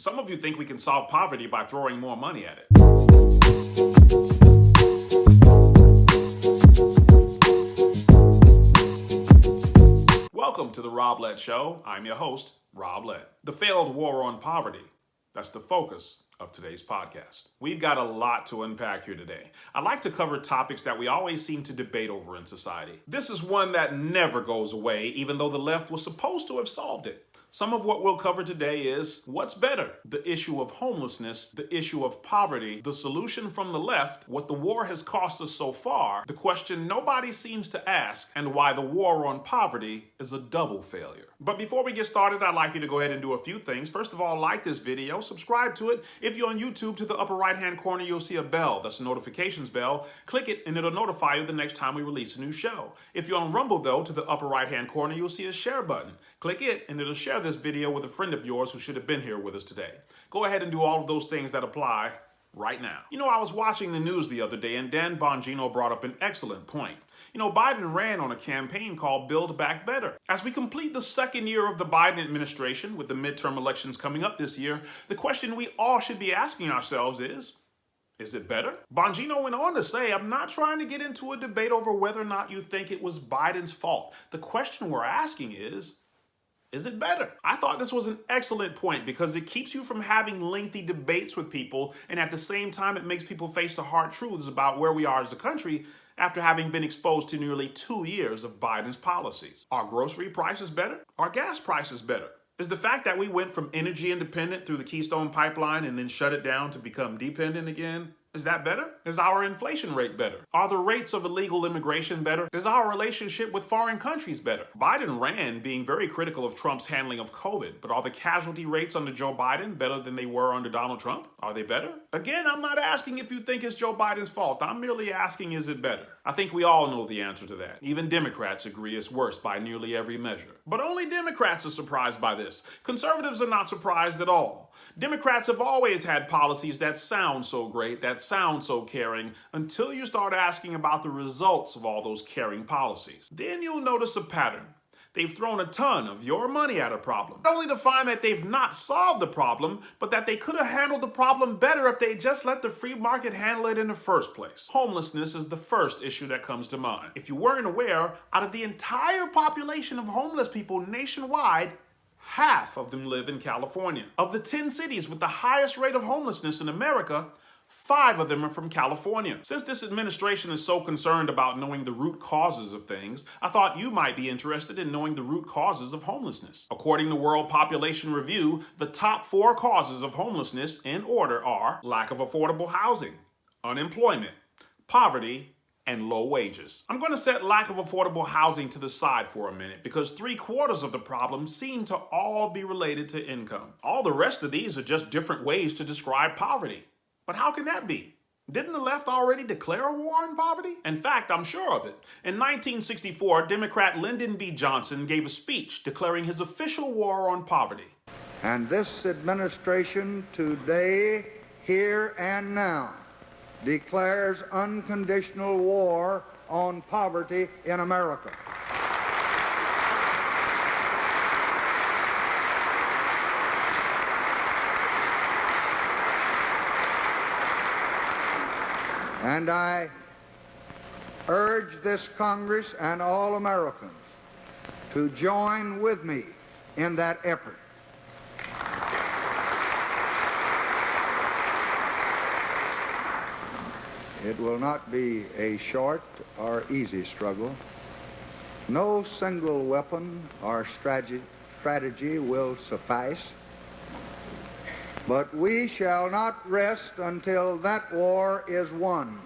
Some of you think we can solve poverty by throwing more money at it. Welcome to the Rob Lett Show. I'm your host, Rob Lett. The failed war on poverty. That's the focus of today's podcast. We've got a lot to unpack here today. I like to cover topics that we always seem to debate over in society. This is one that never goes away, even though the left was supposed to have solved it. Some of what we'll cover today is what's better, the issue of homelessness, the issue of poverty, the solution from the left, what the war has cost us so far, the question nobody seems to ask, and why the war on poverty is a double failure. But before we get started, I'd like you to go ahead and do a few things. First of all, like this video, subscribe to it. If you're on YouTube, to the upper right-hand corner, you'll see a bell. That's a notifications bell. Click it and it'll notify you the next time we release a new show. If you're on Rumble, though, to the upper right-hand corner, you'll see a share button. Click it and it'll share this video with a friend of yours who should have been here with us today. Go ahead and do all of those things that apply right now. You know, I was watching the news the other day and Dan Bongino brought up an excellent point. You know, Biden ran on a campaign called Build Back Better. As we complete the second year of the Biden administration with the midterm elections coming up this year, the question we all should be asking ourselves is it better? Bongino went on to say, I'm not trying to get into a debate over whether or not you think it was Biden's fault. The question we're asking is it better? I thought this was an excellent point because it keeps you from having lengthy debates with people, and at the same time, it makes people face the hard truths about where we are as a country after having been exposed to nearly 2 years of Biden's policies. Are grocery prices better? Are gas prices better? Is the fact that we went from energy independent through the Keystone Pipeline and then shut it down to become dependent again? Is that better? Is our inflation rate better? Are the rates of illegal immigration better? Is our relationship with foreign countries better? Biden ran being very critical of Trump's handling of COVID, but are the casualty rates under Joe Biden better than they were under Donald Trump? Are they better? Again, I'm not asking if you think it's Joe Biden's fault. I'm merely asking, is it better? I think we all know the answer to that. Even Democrats agree it's worse by nearly every measure. But only Democrats are surprised by this. Conservatives are not surprised at all. Democrats have always had policies that sound so great, that sound so caring, until you start asking about the results of all those caring policies. Then you'll notice a pattern. They've thrown a ton of your money at a problem, not only to find that they've not solved the problem, but that they could have handled the problem better if they just let the free market handle it in the first place. Homelessness is the first issue that comes to mind. If you weren't aware, out of the entire population of homeless people nationwide, half of them live in California. Of the 10 cities with the highest rate of homelessness in America, 5 of them are from California. Since this administration is so concerned about knowing the root causes of things, I thought you might be interested in knowing the root causes of homelessness. According to World Population Review, the top 4 causes of homelessness in order are lack of affordable housing, unemployment, poverty, and low wages. I'm going to set lack of affordable housing to the side for a minute because 3/4 of the problem seem to all be related to income. All the rest of these are just different ways to describe poverty. But how can that be? Didn't the left already declare a war on poverty? In fact, I'm sure of it. In 1964, Democrat Lyndon B. Johnson gave a speech declaring his official war on poverty. And this administration today, here and now, declares unconditional war on poverty in America. And I urge this Congress and all Americans to join with me in that effort. It will not be a short or easy struggle. No single weapon or strategy will suffice. But we shall not rest until that war is won.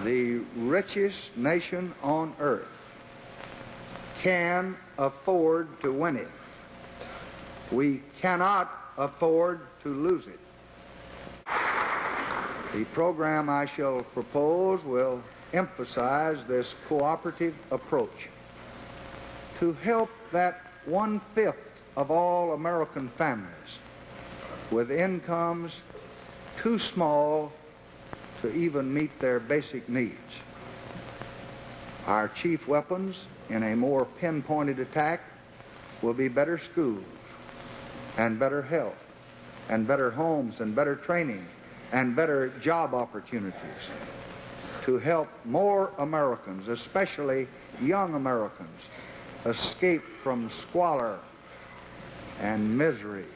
The richest nation on earth can afford to win it. We cannot afford to lose it. The program I shall propose will emphasize this cooperative approach to help that 1/5 of all American families with incomes too small to even meet their basic needs. Our chief weapons in a more pinpointed attack will be better schools and better health and better homes and better training and better job opportunities to help more Americans, especially young Americans, escape from squalor and misery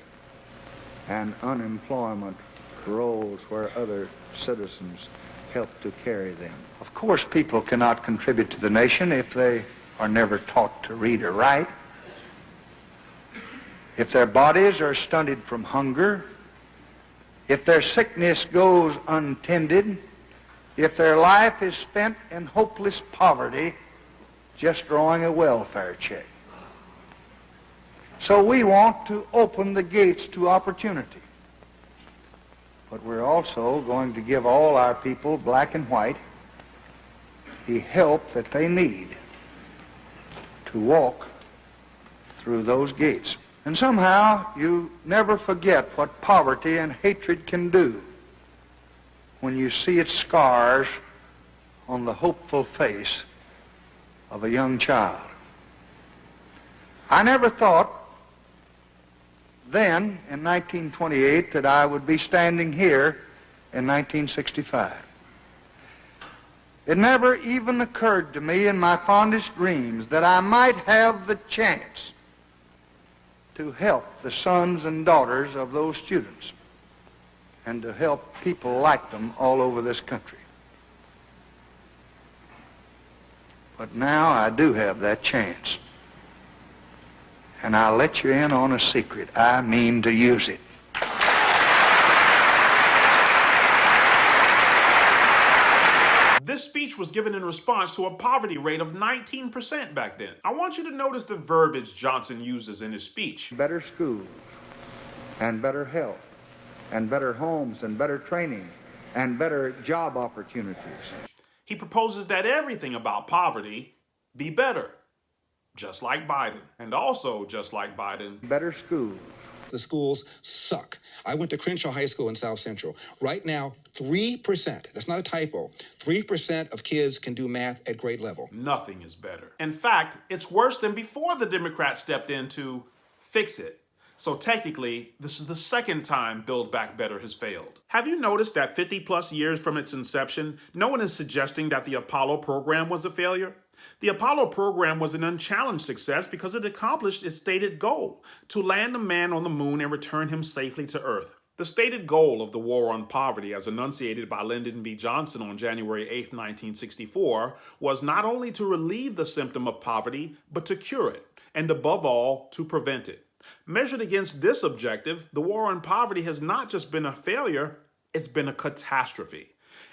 and unemployment roles where other citizens help to carry them. Of course, people cannot contribute to the nation if they are never taught to read or write, if their bodies are stunted from hunger, if their sickness goes untended, if their life is spent in hopeless poverty, just drawing a welfare check. So we want to open the gates to opportunity. But we're also going to give all our people, black and white, the help that they need to walk through those gates. And somehow you never forget what poverty and hatred can do when you see its scars on the hopeful face of a young child. I never thought then, in 1928, that I would be standing here in 1965. It never even occurred to me in my fondest dreams that I might have the chance to help the sons and daughters of those students and to help people like them all over this country. But now I do have that chance. And I'll let you in on a secret. I mean to use it. This speech was given in response to a poverty rate of 19% back then. I want you to notice the verbiage Johnson uses in his speech. Better schools and better health and better homes and better training and better job opportunities. He proposes that everything about poverty be better, just like Biden. And also, just like Biden, better schools. The schools suck. I went to Crenshaw High School in South Central. Right now, 3%, that's not a typo, 3% of kids can do math at grade level. Nothing is better. In fact, it's worse than before the Democrats stepped in to fix it. So technically, this is the second time Build Back Better has failed. Have you noticed that 50 plus years from its inception, no one is suggesting that the Apollo program was a failure? The Apollo program was an unchallenged success because it accomplished its stated goal, to land a man on the moon and return him safely to Earth. The stated goal of the war on poverty, as enunciated by Lyndon B. Johnson on January 8, 1964, was not only to relieve the symptom of poverty, but to cure it, and above all, to prevent it. Measured against this objective, the war on poverty has not just been a failure, it's been a catastrophe.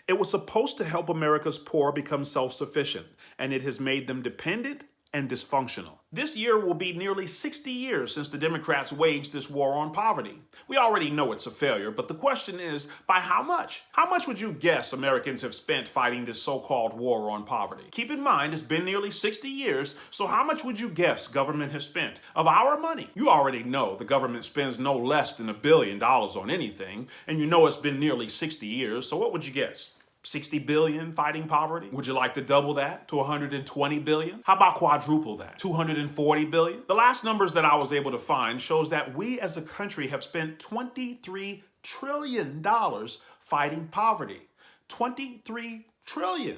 It was supposed to help America's poor become self-sufficient, and it has made them dependent and dysfunctional. This year will be nearly 60 years since the Democrats waged this war on poverty. We already know it's a failure, but the question is, by how much? How much would you guess Americans have spent fighting this so-called war on poverty? Keep in mind, it's been nearly 60 years, so how much would you guess government has spent of our money? You already know the government spends no less than $1 billion on anything, and you know it's been nearly 60 years, so what would you guess? 60 billion fighting poverty? Would you like to double that to 120 billion? How about quadruple that? 240 billion? The last numbers that I was able to find shows that we as a country have spent $23 trillion fighting poverty. 23 trillion.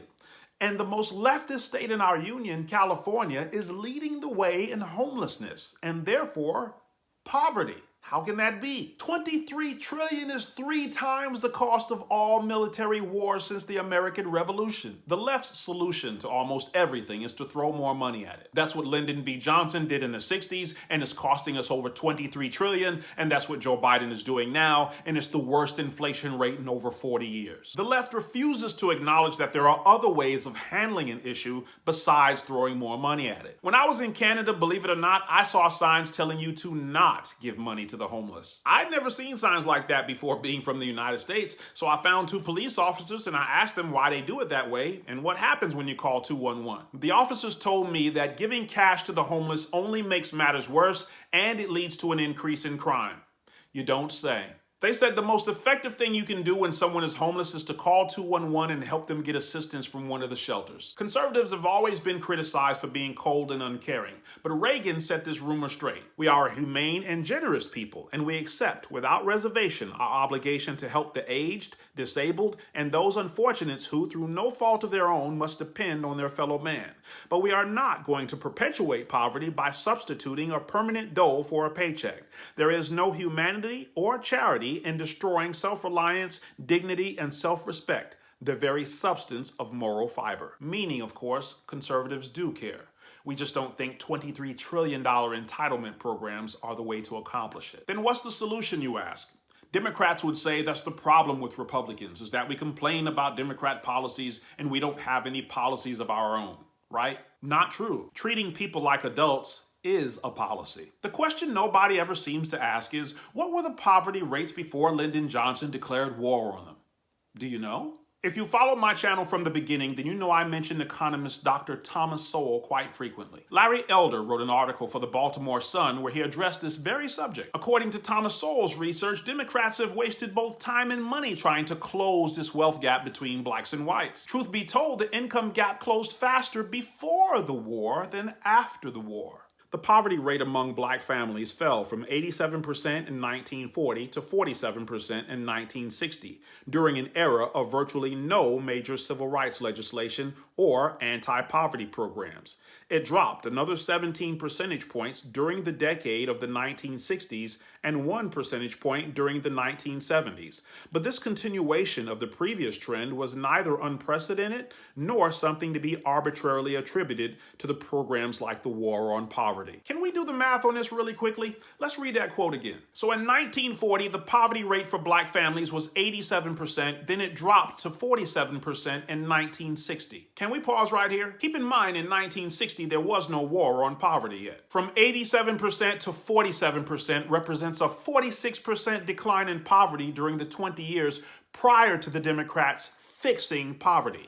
And the most leftist state in our union, California, is leading the way in homelessness and therefore poverty. How can that be? 23 trillion is 3 times the cost of all military wars since the American Revolution. The left's solution to almost everything is to throw more money at it. That's what Lyndon B. Johnson did in the 60s, and it's costing us over 23 trillion, and that's what Joe Biden is doing now, and it's the worst inflation rate in over 40 years. The left refuses to acknowledge that there are other ways of handling an issue besides throwing more money at it. When I was in Canada, believe it or not, I saw signs telling you to not give money to the homeless. I'd never seen signs like that before being from the United States, so I found 2 police officers and I asked them why they do it that way and what happens when you call 211. The officers told me that giving cash to the homeless only makes matters worse and it leads to an increase in crime. You don't say. They said the most effective thing you can do when someone is homeless is to call 211 and help them get assistance from one of the shelters. Conservatives have always been criticized for being cold and uncaring, but Reagan set this rumor straight. We are a humane and generous people, and we accept without reservation our obligation to help the aged, disabled, and those unfortunates who, through no fault of their own, must depend on their fellow man. But we are not going to perpetuate poverty by substituting a permanent dole for a paycheck. There is no humanity or charity in destroying self-reliance, dignity, and self-respect, the very substance of moral fiber. Meaning, of course, conservatives do care. We just don't think $23 trillion entitlement programs are the way to accomplish it. Then what's the solution, you ask? Democrats would say that's the problem with Republicans, is that we complain about Democrat policies and we don't have any policies of our own, right? Not true. Treating people like adults is a policy. The question nobody ever seems to ask is, what were the poverty rates before Lyndon Johnson declared war on them? Do you know? If you follow my channel from the beginning, then you know I mention economist Dr. Thomas Sowell quite frequently. Larry Elder wrote an article for the Baltimore Sun where he addressed this very subject. According to Thomas Sowell's research, Democrats have wasted both time and money trying to close this wealth gap between blacks and whites. Truth be told, the income gap closed faster before the war than after the war. The poverty rate among black families fell from 87% in 1940 to 47% in 1960, during an era of virtually no major civil rights legislation or anti-poverty programs. It dropped another 17 percentage points during the decade of the 1960s and 1 percentage point during the 1970s. But this continuation of the previous trend was neither unprecedented nor something to be arbitrarily attributed to the programs like the War on Poverty. Can we do the math on this really quickly? Let's read that quote again. So in 1940, the poverty rate for black families was 87%, then it dropped to 47% in 1960. Can we pause right here? Keep in mind, in 1960, there was no war on poverty yet. From 87% to 47% represents a 46% decline in poverty during the 20 years prior to the Democrats fixing poverty.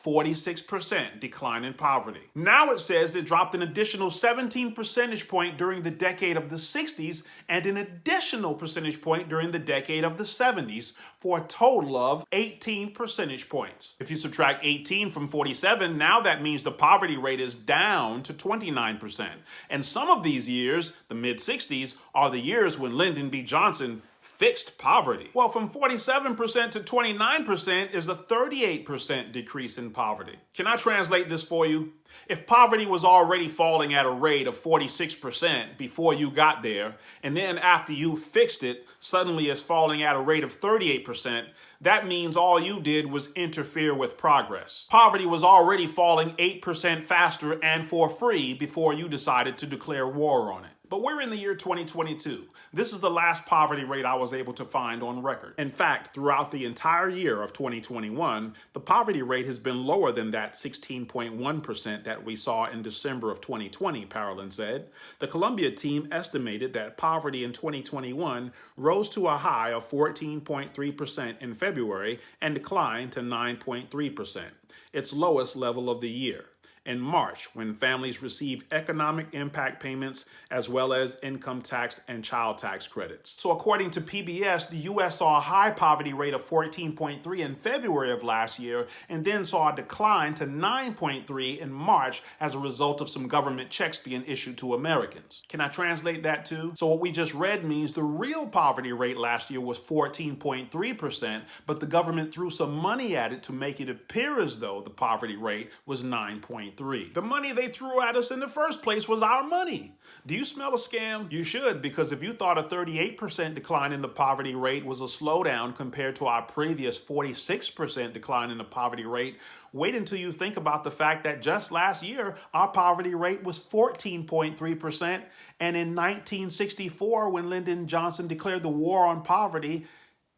46% decline in poverty. Now it says it dropped an additional 17 percentage point during the decade of the 60s and an additional percentage point during the decade of the 70s for a total of 18 percentage points. If you subtract 18 from 47, now that means the poverty rate is down to 29%. And some of these years, the mid-60s, are the years when Lyndon B. Johnson fixed poverty. Well, from 47% to 29% is a 38% decrease in poverty. Can I translate this for you? If poverty was already falling at a rate of 46% before you got there, and then after you fixed it, suddenly it's falling at a rate of 38%, that means all you did was interfere with progress. Poverty was already falling 8% faster and for free before you decided to declare war on it. But we're in the year 2022. This is the last poverty rate I was able to find on record. In fact, throughout the entire year of 2021, the poverty rate has been lower than that 16.1% that we saw in December of 2020, Parolin said. The Columbia team estimated that poverty in 2021 rose to a high of 14.3% in February and declined to 9.3%, its lowest level of the year. In March, when families received economic impact payments as well as income tax and child tax credits. So according to PBS, the U.S. saw a high poverty rate of 14.3 in February of last year and then saw a decline to 9.3 in March as a result of some government checks being issued to Americans. Can I translate that too? So what we just read means the real poverty rate last year was 14.3%, but the government threw some money at it to make it appear as though the poverty rate was 9.3. The money they threw at us in the first place was our money. Do you smell a scam? You should, because if you thought a 38% decline in the poverty rate was a slowdown compared to our previous 46% decline in the poverty rate, wait until you think about the fact that just last year, our poverty rate was 14.3%, and in 1964, when Lyndon Johnson declared the war on poverty,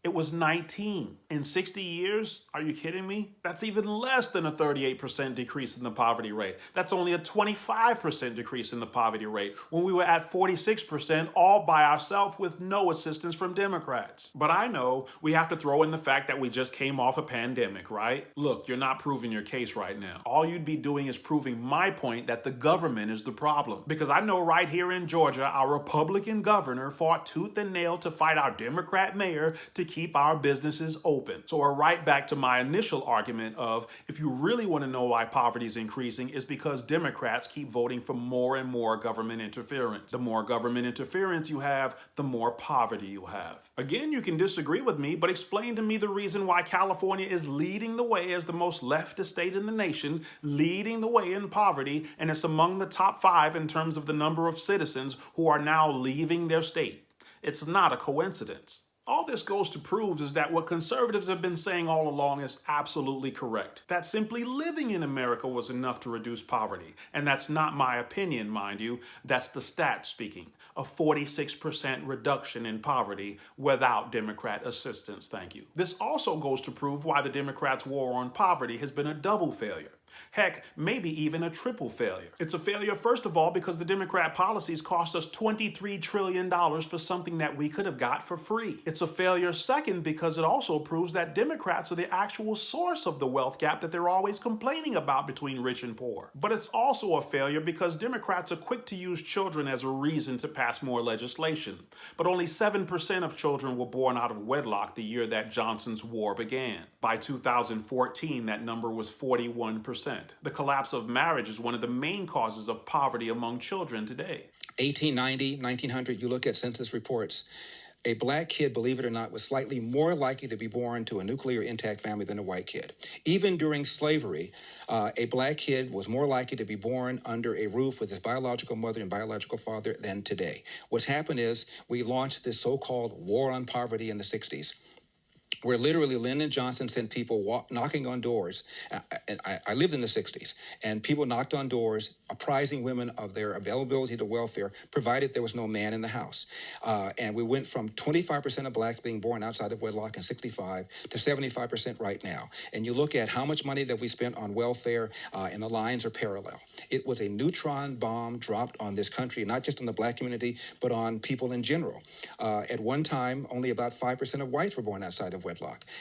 It was 19. In 60 years? Are you kidding me? That's even less than a 38% decrease in the poverty rate. That's only a 25% decrease in the poverty rate when we were at 46% all by ourselves with no assistance from Democrats. But I know we have to throw in the fact that we just came off a pandemic, right? Look, you're not proving your case right now. All you'd be doing is proving my point that the government is the problem. Because I know right here in Georgia, our Republican governor fought tooth and nail to fight our Democrat mayor to keep our businesses open. So we're right back to my initial argument of if you really want to know why poverty is increasing, is because Democrats keep voting for more and more government interference. The more government interference you have, the more poverty you have. Again, you can disagree with me, but explain to me the reason why California is leading the way as the most leftist state in the nation, leading the way in poverty, and it's among the top 5 in terms of the number of citizens who are now leaving their state. It's not a coincidence. All this goes to prove is that what conservatives have been saying all along is absolutely correct. That simply living in America was enough to reduce poverty. And that's not my opinion, mind you. That's the stats speaking. A 46% reduction in poverty without Democrat assistance, thank you. This also goes to prove why the Democrats' war on poverty has been a double failure. Heck, maybe even a triple failure. It's a failure, first of all, because the Democrat policies cost us $23 trillion for something that we could have got for free. It's a failure, second, because it also proves that Democrats are the actual source of the wealth gap that they're always complaining about between rich and poor. But it's also a failure because Democrats are quick to use children as a reason to pass more legislation. But only 7% of children were born out of wedlock the year that Johnson's war began. By 2014, that number was 41%. The collapse of marriage is one of the main causes of poverty among children today. 1890, 1900, you look at census reports, a black kid, believe it or not, was slightly more likely to be born to a nuclear intact family than a white kid. Even during slavery, a black kid was more likely to be born under a roof with his biological mother and biological father than today. What's happened is we launched this so-called war on poverty in the 60s. Where literally Lyndon Johnson sent people knocking on doors. I lived in the 60s, and people knocked on doors apprising women of their availability to welfare, provided there was no man in the house. And we went from 25% of blacks being born outside of wedlock in 65 to 75% right now. And you look at how much money that we spent on welfare, and the lines are parallel. It was a neutron bomb dropped on this country, not just on the black community, but on people in general. At one time, only about 5% of whites were born outside of wedlock.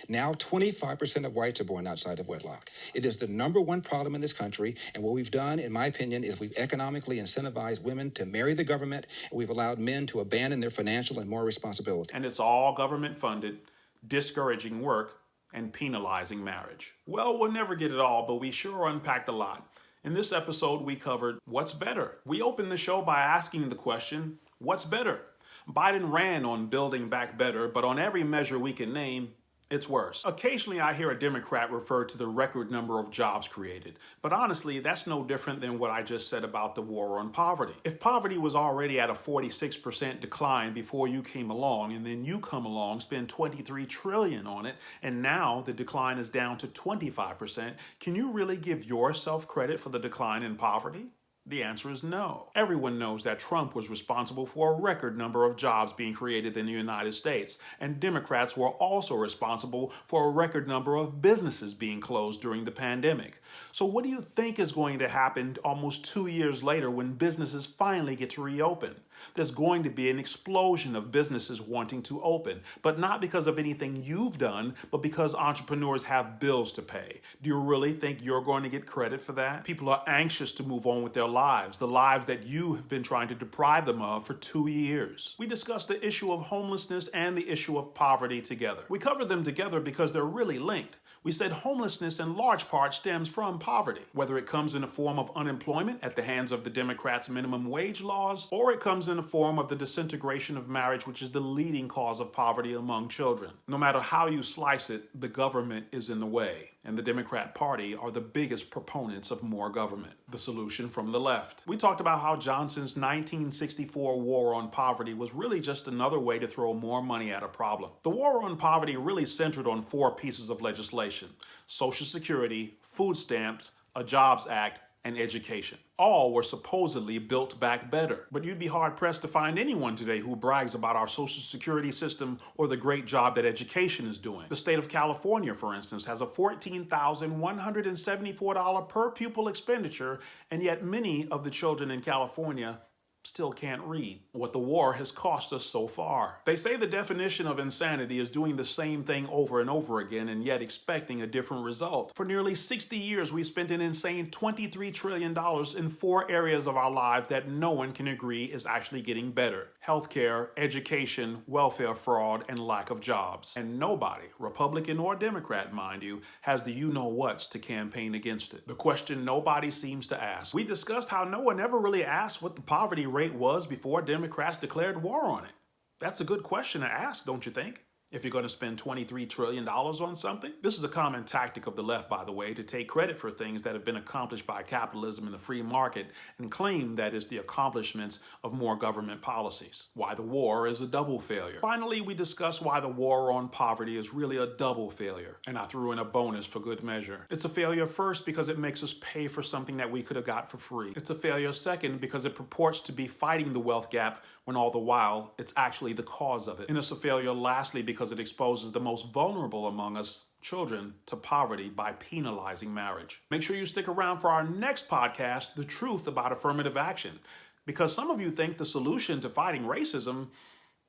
Now 25% of whites are born outside of wedlock. It is the number one problem in this country, and what we've done, in my opinion, is we've economically incentivized women to marry the government, and we've allowed men to abandon their financial and moral responsibility. And it's all government funded, discouraging work, and penalizing marriage. Well, we'll never get it all, but we sure unpacked a lot. In this episode, we covered what's better. We opened the show by asking the question, what's better? Biden ran on building back better, but on every measure we can name, it's worse. Occasionally I hear a Democrat refer to the record number of jobs created, but honestly, that's no different than what I just said about the war on poverty. If poverty was already at a 46% decline before you came along, and then you come along, spend $23 trillion on it, and now the decline is down to 25%, can you really give yourself credit for the decline in poverty? The answer is no. Everyone knows that Trump was responsible for a record number of jobs being created in the United States, and Democrats were also responsible for a record number of businesses being closed during the pandemic. So what do you think is going to happen almost 2 years later when businesses finally get to reopen? There's going to be an explosion of businesses wanting to open, but not because of anything you've done, but because entrepreneurs have bills to pay. Do you really think you're going to get credit for that? People are anxious to move on with their lives, the lives that you have been trying to deprive them of for 2 years. We discussed the issue of homelessness and the issue of poverty together. We covered them together because they're really linked. We said homelessness in large part stems from poverty, whether it comes in the form of unemployment at the hands of the Democrats' minimum wage laws, or it comes in the form of the disintegration of marriage, which is the leading cause of poverty among children. No matter how you slice it, the government is in the way, and the Democrat Party are the biggest proponents of more government. The solution from the left. We talked about how Johnson's 1964 war on poverty was really just another way to throw more money at a problem. The war on poverty really centered on 4 pieces of legislation: Social Security, food stamps, a Jobs Act, and education. All were supposedly built back better. But you'd be hard-pressed to find anyone today who brags about our Social Security system or the great job that education is doing. The state of California, for instance, has a $14,174 per pupil expenditure, and yet many of the children in California still can't read. What the war has cost us so far. They say the definition of insanity is doing the same thing over and over again and yet expecting a different result. For nearly 60 years, we spent an insane $23 trillion in 4 areas of our lives that no one can agree is actually getting better: healthcare, education, welfare fraud, and lack of jobs. And nobody, Republican or Democrat, mind you, has the you-know-whats to campaign against it. The question nobody seems to ask. We discussed how no one ever really asked what the poverty rate was before Democrats declared war on it. That's a good question to ask, don't you think? If you're going to spend $23 trillion on something. This is a common tactic of the left, by the way, to take credit for things that have been accomplished by capitalism and the free market and claim that is the accomplishments of more government policies. Why the war is a double failure. Finally, we discuss why the war on poverty is really a double failure. And I threw in a bonus for good measure. It's a failure first because it makes us pay for something that we could have got for free. It's a failure second because it purports to be fighting the wealth gap when all the while it's actually the cause of it. And it's a failure lastly because it exposes the most vulnerable among us, children, to poverty by penalizing marriage. Make sure you stick around for our next podcast, The Truth About Affirmative Action, because some of you think the solution to fighting racism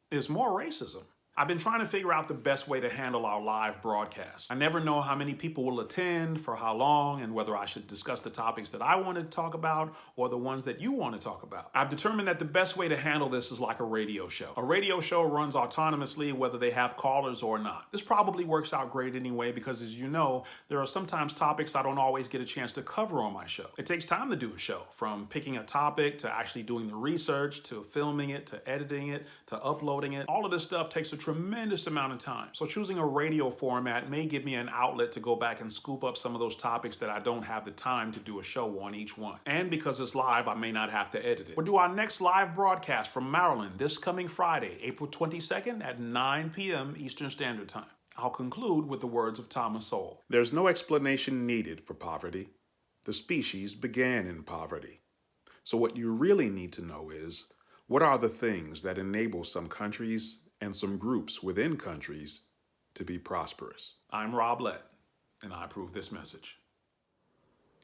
is more racism. I've been trying to figure out the best way to handle our live broadcasts. I never know how many people will attend, for how long, and whether I should discuss the topics that I want to talk about or the ones that you want to talk about. I've determined that the best way to handle this is like a radio show. A radio show runs autonomously whether they have callers or not. This probably works out great anyway because, as you know, there are sometimes topics I don't always get a chance to cover on my show. It takes time to do a show, from picking a topic to actually doing the research to filming it to editing it to uploading it. All of this stuff takes a tremendous amount of time. So choosing a radio format may give me an outlet to go back and scoop up some of those topics that I don't have the time to do a show on each one. And because it's live, I may not have to edit it. We'll do our next live broadcast from Maryland this coming Friday, April 22nd at 9 p.m. Eastern Standard Time. I'll conclude with the words of Thomas Sowell. There's no explanation needed for poverty. The species began in poverty. So what you really need to know is, what are the things that enable some countries and some groups within countries to be prosperous? I'm Rob Lett, and I approve this message.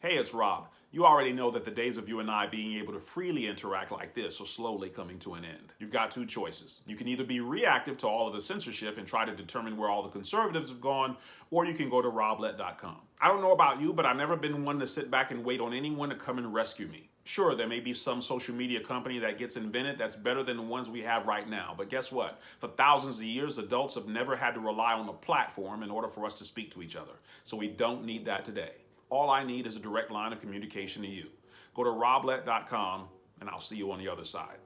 Hey, it's Rob. You already know that the days of you and I being able to freely interact like this are slowly coming to an end. You've got 2 choices. You can either be reactive to all of the censorship and try to determine where all the conservatives have gone, or you can go to roblett.com. I don't know about you, but I've never been one to sit back and wait on anyone to come and rescue me. Sure, there may be some social media company that gets invented that's better than the ones we have right now, but guess what? For thousands of years, adults have never had to rely on a platform in order for us to speak to each other. So we don't need that today. All I need is a direct line of communication to you. Go to roblett.com, and I'll see you on the other side.